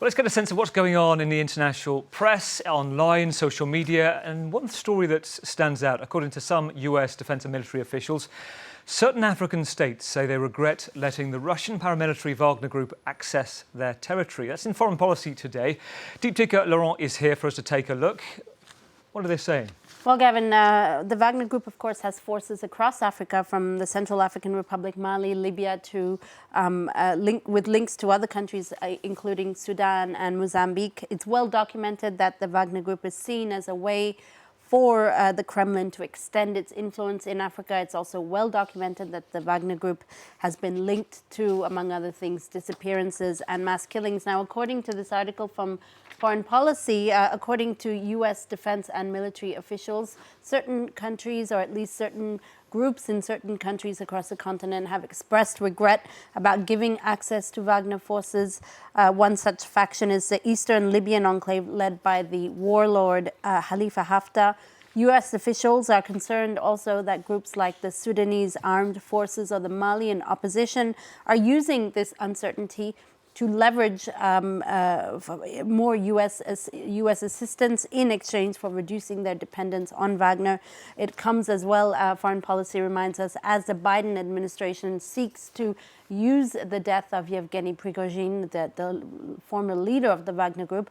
Well, let's get a sense of what's going on in the international press, online, social media, and one story that stands out. According to some US defense and military officials, certain African states say they regret letting the Russian paramilitary Wagner group access their territory. That's in Foreign Policy today. Deep Ticker Laurent is here for us to take a look. What are they saying? Well, Gavin, the Wagner Group, of course, has forces across Africa, from the Central African Republic, Mali, Libya, to with links to other countries, including Sudan and Mozambique. It's well documented that the Wagner Group is seen as a way for the Kremlin to extend its influence in Africa. It's also well documented that the Wagner Group has been linked to, among other things, disappearances and mass killings. Now, according to this article from Foreign Policy, according to US defense and military officials, certain countries, or at least certain groups in certain countries across the continent, have expressed regret about giving access to Wagner forces. One such faction is the Eastern Libyan enclave led by the warlord Khalifa Haftar. US officials are concerned also that groups like the Sudanese Armed Forces or the Malian opposition are using this uncertainty to leverage more US assistance in exchange for reducing their dependence on Wagner. It comes as well, Foreign Policy reminds us, as the Biden administration seeks to use the death of Yevgeny Prigozhin, the former leader of the Wagner Group,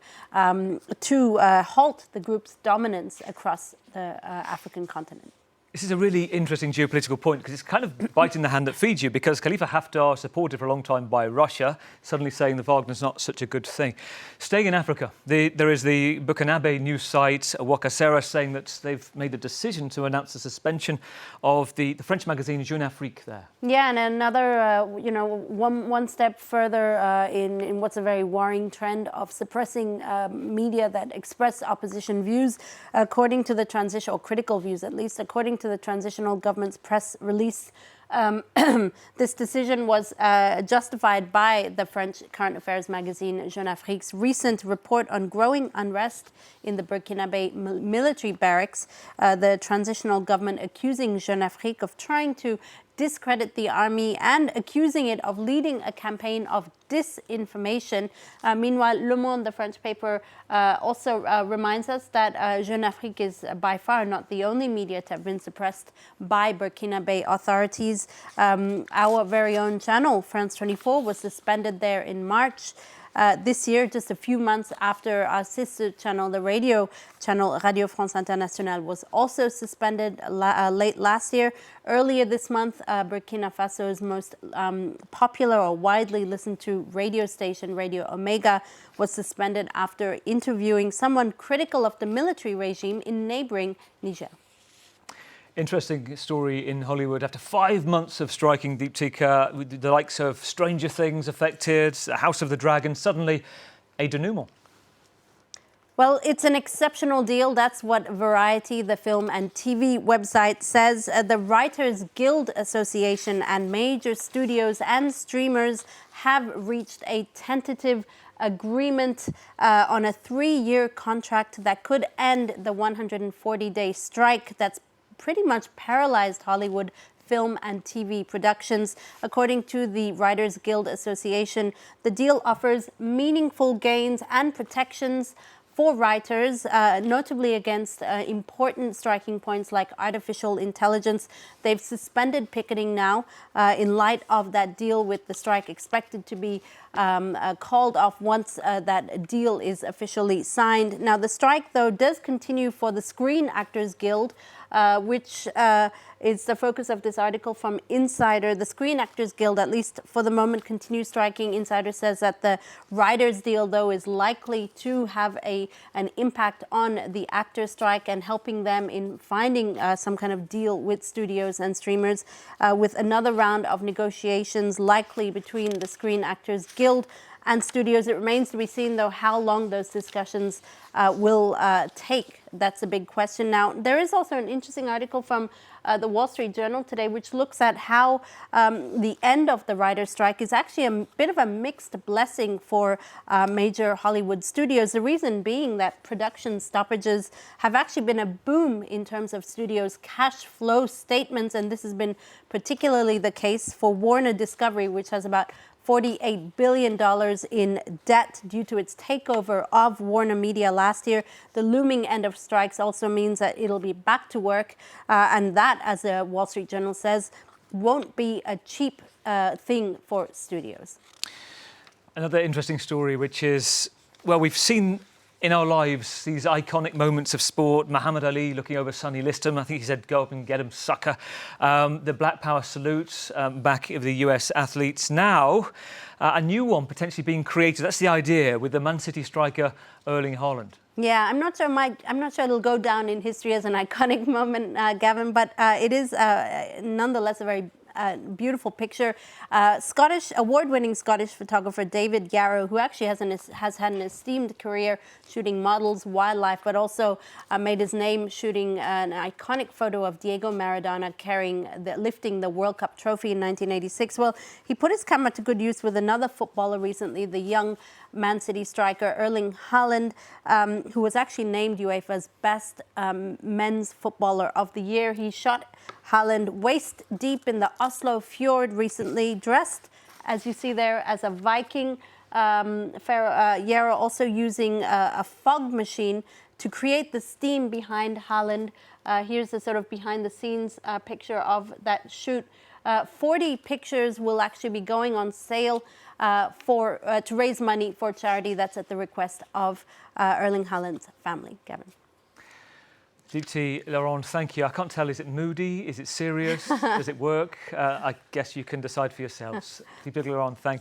to halt the group's dominance across the African continent. This is a really interesting geopolitical point because it's kind of biting the hand that feeds you, because Khalifa Haftar, supported for a long time by Russia, suddenly saying the Wagner's not such a good thing. Staying in Africa, there is the Burkinabe news site Wakasera saying that they've made the decision to announce the suspension of the French magazine Jeune Afrique there. Yeah, and another, one step further in what's a very worrying trend of suppressing media that express opposition views, according to the transition, or critical views at least, according to the transitional government's press release. This decision was justified by the French current affairs magazine Jeune Afrique's recent report on growing unrest in the Burkinabe military barracks. The transitional government accusing Jeune Afrique of trying to discredit the army and accusing it of leading a campaign of disinformation. Meanwhile, Le Monde, the French paper, also reminds us that Jeune Afrique is by far not the only media to have been suppressed by Burkinabe authorities. Our very own channel, France 24, was suspended there in March. This year, just a few months after our sister channel, the radio channel Radio France Internationale, was also suspended late last year. Earlier this month, Burkina Faso's most popular or widely listened to radio station, Radio Omega, was suspended after interviewing someone critical of the military regime in neighboring Niger. Interesting story in Hollywood. After 5 months of striking, Deep Ticker, with the likes of Stranger Things affected, House of the Dragon, suddenly a denouement. Well, it's an exceptional deal. That's what Variety, the film and TV website, says. The Writers Guild Association and major studios and streamers have reached a tentative agreement on a 3-year contract that could end the 140-day strike that's pretty much paralyzed Hollywood film and TV productions. According to the Writers Guild Association, the deal offers meaningful gains and protections for writers, notably against important striking points like artificial intelligence. They've suspended picketing now in light of that deal, with the strike expected to be called off once that deal is officially signed. Now, the strike, though, does continue for the Screen Actors Guild, which is the focus of this article from Insider. The Screen Actors Guild, at least for the moment, continues striking. Insider says that the writers' deal, though, is likely to have an impact on the actors' strike and helping them in finding some kind of deal with studios and streamers, with another round of negotiations likely between the Screen Actors Guild and studios. It remains to be seen, though, how long those discussions will take. That's a big question. Now, there is also an interesting article from the Wall Street Journal today, which looks at how the end of the writer's strike is actually a bit of a mixed blessing for major Hollywood studios. The reason being that production stoppages have actually been a boom in terms of studios' cash flow statements, and this has been particularly the case for Warner Discovery, which has about $48 billion in debt due to its takeover of Warner Media last year. The looming end of strikes also means that it'll be back to work, and that, as the Wall Street Journal says, won't be a cheap thing for studios. Another interesting story, which is, well, we've seen in our lives these iconic moments of sport. Muhammad Ali looking over Sonny Liston. I think he said, "Go up and get him, sucker." The Black Power salute back of the US athletes. Now, a new one potentially being created. That's the idea, with the Man City striker Erling Haaland. Yeah, I'm not sure it'll go down in history as an iconic moment, Gavin, but it is nonetheless a very beautiful picture. Award-winning Scottish photographer David Yarrow, who actually has had an esteemed career shooting models, wildlife, but also made his name shooting an iconic photo of Diego Maradona lifting the World Cup trophy in 1986. Well, he put his camera to good use with another footballer recently, the young Man City striker Erling Haaland, who was actually named UEFA's best men's footballer of the year. He shot Haaland waist deep in the Oslo fjord recently, dressed, as you see there, as a Viking. Yarrow also using a fog machine to create the steam behind Haaland. Here's the sort of behind-the-scenes picture of that shoot. 40 pictures will actually be going on sale to raise money for charity. That's at the request of Erling Haaland's family. Gavin. Deepti, Laurent, thank you. I can't tell, is it moody? Is it serious? Does it work? I guess you can decide for yourselves. Deepti, Laurent, thank you.